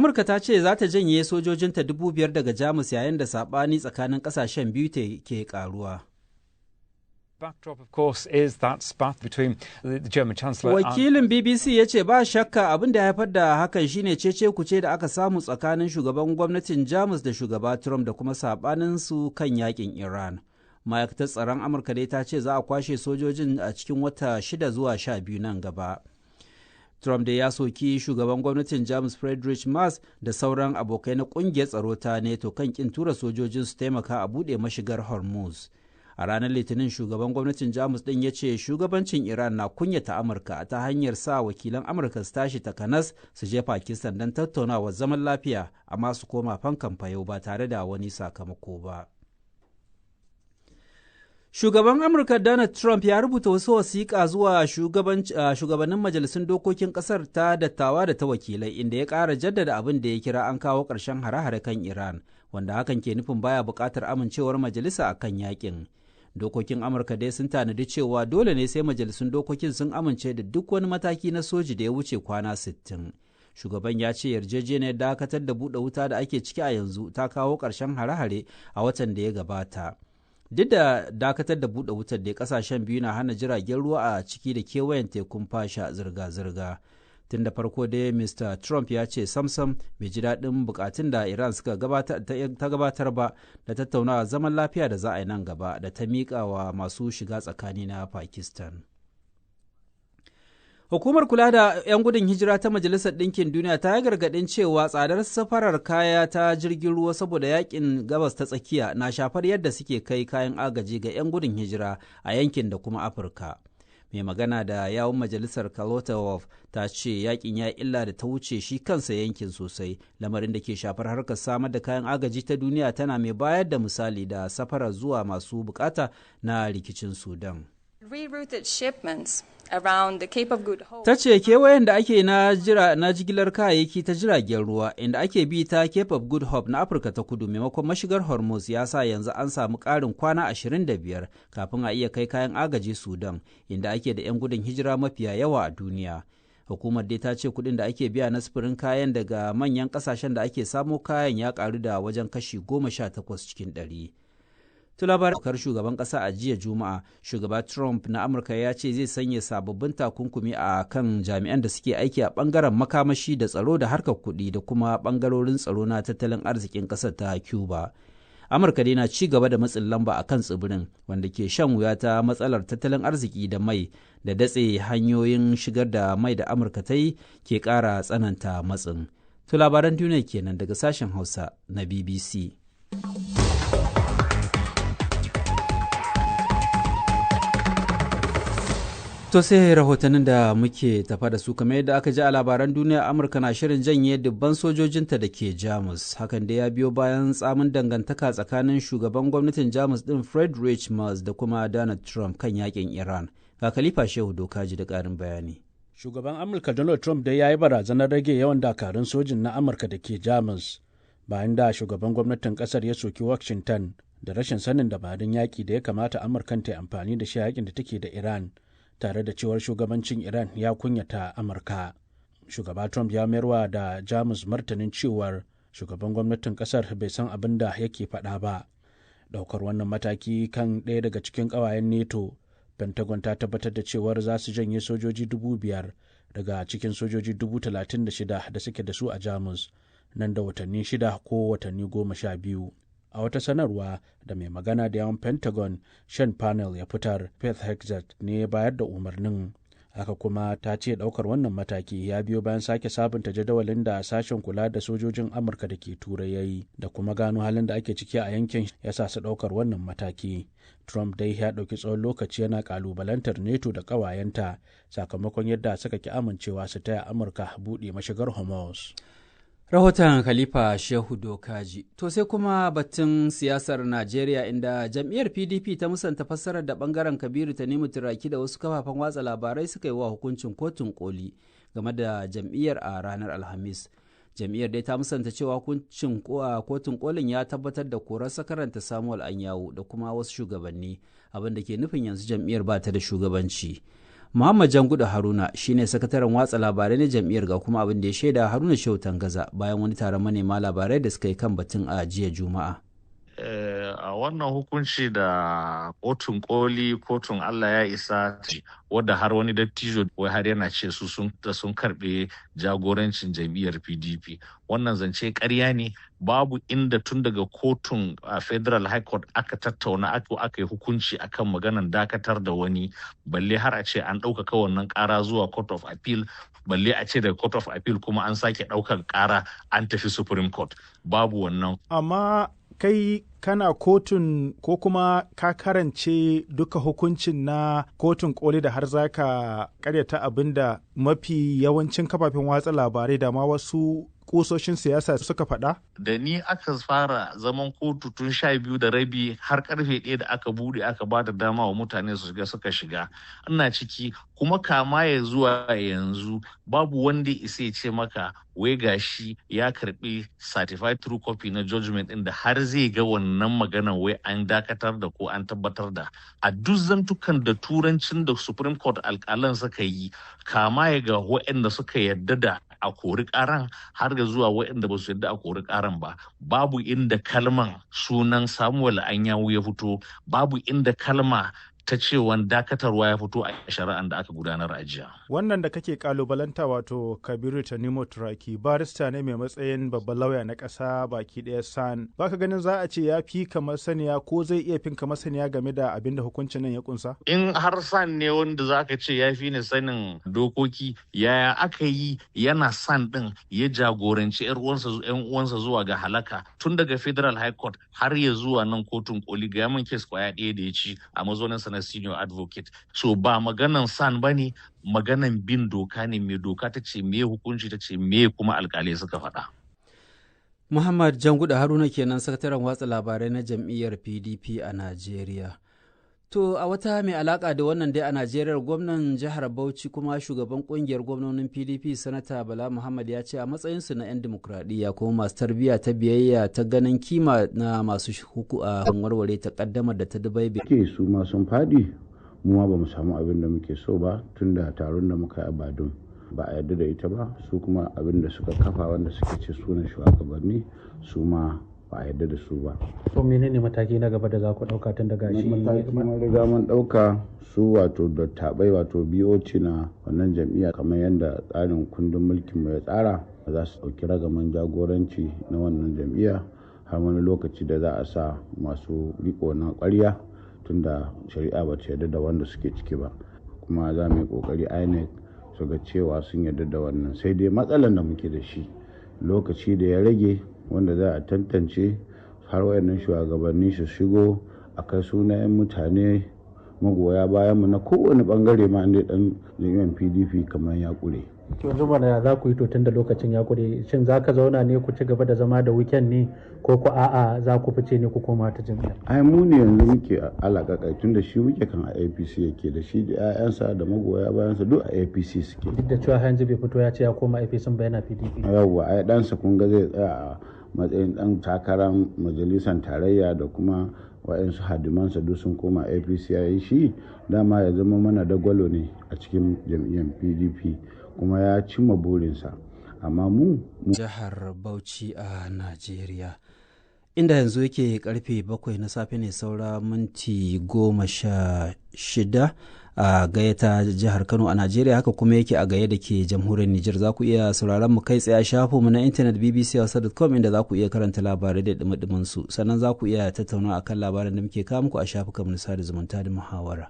Amurka ta ce za ta janye sojojinta 5,000 daga Jamus yayin da saɓani tsakanin ƙasashen biyu ke ƙaruwa. Backdrop, of course, is that spat between the German Chancellor. Wakilin BBC ya ce ba shakka abin da ya haifar da hakan shine cece kuce da aka samu tsakanin shugaban gwamnatin Jamus da shugaba Trump da kuma sabanin su kan yakin Iran. Ma'aikatar tsaron Amurka dai ta ce za a kwashe sojojin a cikin wata 6 zuwa 12 nan gaba. Trump dai ya soki shugaban gwamnatin Jamus Friedrich Merz da sauran abokai na kungiyar tsaro ta NATO kan kin tura sojojin su taimaka a buɗe mashigar Hormuz. A ranar Litinin shugaban gwamnatin Jamus ɗin ya ce shugabancin Iran na kunyata Amurka ta hanyar sa wakilan Amurka su tashi takanas su je Pakistan don tattaunawa zaman lafiya amma su koma fankan fayau ba tare da wani sakamako ba. Shugaban Amurka Donald Trump ya rubuta wasu wasiƙa zuwa shugabannin majalisun dokokin ƙasar ta dattawa da ta wakilai inda ya ƙara jaddada abin da ya kira an kawo ƙarshen hare-hare kan Iran, wanda hakan ke nufin baya buƙatar amincewar majalisa a kan yakin. Dokokin Amurka dai sun tanadi cewa dole ne sai majalisun dokokin sun amince da duk wani mataki na soji da ya wuce kwana 60. Shugaban ya ce yarjejeniyar dakatar da buɗe wuta da ake ciki a yanzu ta kawo ƙarshen hare-hare a watan da ya gabata. Duk da dakatar da buɗe wutar da ƙasashen biyu na hana jiragen ruwa a ciki da kewayen tekun fasha zirga-zirga. Tun da farko dai Mr. Trump ya ce samsam bai ji daɗin bukatun da Iran suka gabatar ba da tattaunawa zaman lafiya da za a yi nan gaba da ta miƙa wa masu shiga tsakani na Pakistan. Hukumar kula da 'yan gudun hijira ta Majalisar Ɗinkin Duniya ta yi gargaɗin cewa tsadar safarar kaya ta jirgin ruwa saboda yakin gabas ta tsakiya na shafar yadda suke kai kayan agaji ga 'yan gudun hijira a yankin da kuma Afirka. Mai magana da yawun majalisar Carlotta Wolf ta ce yakin ya illa da ta wuce shi kansa yankin sosai, lamarin da ke shafar harkar samar da kayan agaji ta duniya, tana mai bayar da misali da safarar zuwa masu bukata na rikicin Sudan. Rerouted shipments around the Cape of Good Hope. Ta ce kewayen da ake na jigilar kayayyaki ta jiragen ruwa inda ake bi ta Cape of Good Hope na Afirka ta Kudu maimakon mashigar Hormuz ya sa yanzu an samu ƙarin kwana 25 kafin a iya kai kayan agaji Sudan, inda ake da 'yan gudun hijira mafiya yawa a duniya. Hukumar dai ta ce kuɗin da ake biya na sufurin kayan daga manyan ƙasashen da ake samo kayan ya ƙaru da wajen kashi 18 cikin 100. Labarin shugaban ƙasa a jiya Juma'a, shugaba Trump na Amurka ya ce zai sanya sababbin takunkumi a kan jami'an da suke aiki a ɓangaren makamashi da tsaro da harkar kuɗi da kuma ɓangarorin tsaro na tattalin arzikin ƙasar ta Cuba. Amurka dai na ci gaba da matsin lamba a kan tsibirin wanda ke shan wuya ta matsalar tattalin arziki da mai da datse hanyoyin shigar da mai da Amurka ta yi ke ƙara tsananta matsin. Labaran duniya kenan daga sashen Hausa na BBC. To sai rahotannin da muke tafa da su, kamar yadda aka ji a labaran duniya, Amurka na shirin janye dubban sojojinta da ke Jamus. Hakan da ya biyo bayan tsamin dangantaka tsakanin shugaban gwamnatin Jamus din Friedrich Merz da kuma Donald Trump kan yakin Iran. Ga Khalifa Shehu Dokaji da ƙarin bayani. Shugaban Amurka Donald Trump dai ya yi barazanar rage yawan dakarun sojin na Amurka da ke Jamus bayan da shugaban gwamnatin ƙasar ya soki Washington da rashin sanin dabarun yaƙi da ya kamata Amurkan ta yi amfani da shi a yakin da take da Iran, tare da cewar shugabancin Iran ya kunyata Amurka. Shugaba Trump ya mayarwa da Jamus martanin cewar shugaban gwamnatin kasar bai san abin da yake faɗa ba. Ɗaukar wannan mataki kan ɗaya daga cikin ƙawayen NATO, Pentagon ta tabbatar da cewar za su janye sojoji 5,000 daga cikin sojoji 36,000 da suke da su a Jamus nan da watanni 6 ko watanni 12. A wata sanarwa da mai magana da yawan Pentagon Sean Parnell ya fitar, Pete Hegseth ne bayar da umarnin. Haka kuma ta ce ɗaukar wannan mataki ya biyo bayan sake sabunta jadawalin da sashen kula da sojojin Amurka da ke Turai ya yi, da kuma gano halin da ake ciki a yankin ya sa su ɗaukar wannan mataki. Trump dai ya ɗauki tsawon lokaci yana ƙalubalantar NATO da ƙawayenta sakamakon yadda suka ki amincewa su taya Amurka buɗe mashigar Hormuz. Rahoton Khalifa Shehu Dokaji. To sai kuma batun siyasar Najeriya, inda jam'iyyar PDP ta musanta fassarar da bangaren Kabiru Tanimu Turaki da wasu kafafen watsa labarai suka yi wa hukuncin kotun koli game da jam'iyyar a ranar Alhamis. Jam'iyyar dai ta musanta cewa hukuncin kotun kolin ya tabbatar da korar sakaranta Samuel Anyawu da kuma wasu shugabanni, abin da ke nufin yanzu jam'iyyar ba ta da shugabanci. Muhammad Jangudu Haruna shine sakataren watsa labarai na jam'iyyar ga kuma abin da ya shaida Haruna Shehu Tangaza bayan wani taron manema labarai da suka yi kan batun a jiya Juma'a. A wannan hukunci da kotun koli kotun Allah ya isa wadda har wani dattijo wai har yana ce su sun karbe jagorancin jam'iyyar PDP, wannan zance ƙarya ne. Babu inda tun daga kotun Federal High Court aka tattauna aka yi hukunci akan maganan dakatar da wani, balle har a ce an ɗaukaka wannan ƙara zuwa Court of Appeal, balle a ce daga Court of Appeal kuma an sake ɗaukar ƙara an tafi Supreme Court. Babu wannan. Amma kai kana kotun ko kuma ka karance duka hukuncin na kotun koli da har za ka karyata abin da mafi yawancin kafafen watsa labarai da ma wasu kusoshin siyasa suka faɗa? Da ni aka fara zaman kotu tun 12:30 har karfe 1 da aka bude aka ba da dama wa mutane su shiga suka shiga. Ina ciki kuma kama ya zuwa yanzu babu wanda isa ya ce maka wai gashi ya karbi certified true copy na judgment din da har zai ga wannan maganan wai an dakatar da ko an tabbatar da. A duk zantukan da turancin da Supreme Court alƙalan suka yi, kama ya ga waɗanda suka yarda da a kori karan har ga zuwa waɗanda ba su yadda a kori karan ba, babu inda kalman sunan Samuel Anyanwu ya fito, babu inda kalma ta cewa dakatarwa ya fito a shari'an da aka gudanar a jiya. Wannan da kake kalubalanta wato Kabiru Tanimu Turaki barista ne mai matsayin babban lauya na ƙasa baki ɗaya SAN. Baka ganin za a ce ya fi kamar saniya ko zai iya fin kamar saniya game da abin da hukuncin nan ya kunsa? In har SAN ne wanda za ka ce ya fi ni sanin dokoki, yaya aka yi yana SAN ɗin ya jagoranci 'yan uwansa zuwa ga halaka tun daga Federal High Court har ya zuwa nan kotun koli ga yamin kes kwaya ɗaya da ya ci a mazauninsa na senior advocate. So ba maganan SAN ba ne, maganan bin doka ne, mai doka ta ce me hukunci ta ce me kuma alkalai suka faɗa. Muhammad Jangudu Haruna kenan sakataren watsa labarai na jam'iyyar PDP a Najeriya. To a wata mai alaka da wannan dai a Najeriya, gwamnan jihar Bauchi kuma shugaban kungiyar gwamnonin PDP Sanata Bala Muhammad ya ce a matsayinsu na 'yan dimokuraɗiyya kuma masu tarbiyya ta biyayya ta ganin kima na masu warware ta kaddamar da ta dubaibe. Ke su ma sun faɗi, mu ma ba mu samu abin da muke so ba tun da taron da muka yi a Badun ba a yarda da ita ba, su kuma abin da suka kafa wanda suke ce sunan shugabanni su ma ba a yarda da su ba. So menene mataki na gaba da za ku ɗauka tun daga shi? Mataki mun riga mun ɗauka su wato dattabai wato BOC na wannan jam'iyya kamar yadda tsarin kundin mulkin mu ya tsara, za su ɗauki ragaman jagoranci na wannan jam'iyya har wani lokaci da za a sa masu riko na ƙwarya tunda shari'a ba ta yarda da wanda suke ciki ba, kuma za mu yi ƙoƙari INEC su ga cewa sun yarda da wannan. Sai dai matsalar da muke da shi lokaci da ya rage wanda za a tantance har wayannan shugabanni su shigo a kai sunayen mutane magoya bayanmu na kowane bangare ma inda dan jami'an PDP kamar ya kure. Yanzu mana za ku yi to tun da lokacin ya kure, shin za ka zauna ne ku ci gaba da zama da weekend ne ko ku a'a za ku fice ne ku koma ta jami'a? Ai mu ne yanzu muke alaƙaƙai tun da shi wuke kan a APC yake da shi da 'ya'yansa da magoya bayansa duk a APC suke. Duk da cewa yanzu bai fito ya ce ya koma APC ba yana PDP. Yawwa ai ɗansa kun ga zai tsaya a matsayin ɗan takarar majalisar tarayya da kuma wa'yansu hadimansa duk sun koma APC ya yi shi dama ya zama mana dagwalo ne a cikin jam'iyyar PDP kuma ya cimma burinsa. Amma mu jihar Bauchi a Najeriya inda yanzu yake karfe 7 na safe ne saura minti 16 a gaya ta jihar Kano a Najeriya, haka kuma yake a gaya da ke jamhuriyar Nijar. Za ku iya sauraron mu kai tsaye a shafinmu na intanet bbc.com inda za ku iya karanta labarai da dumi su, sannan za ku iya tattauna akan labaran da muke kawo muku a shafukan na sada zumunta da muhawara.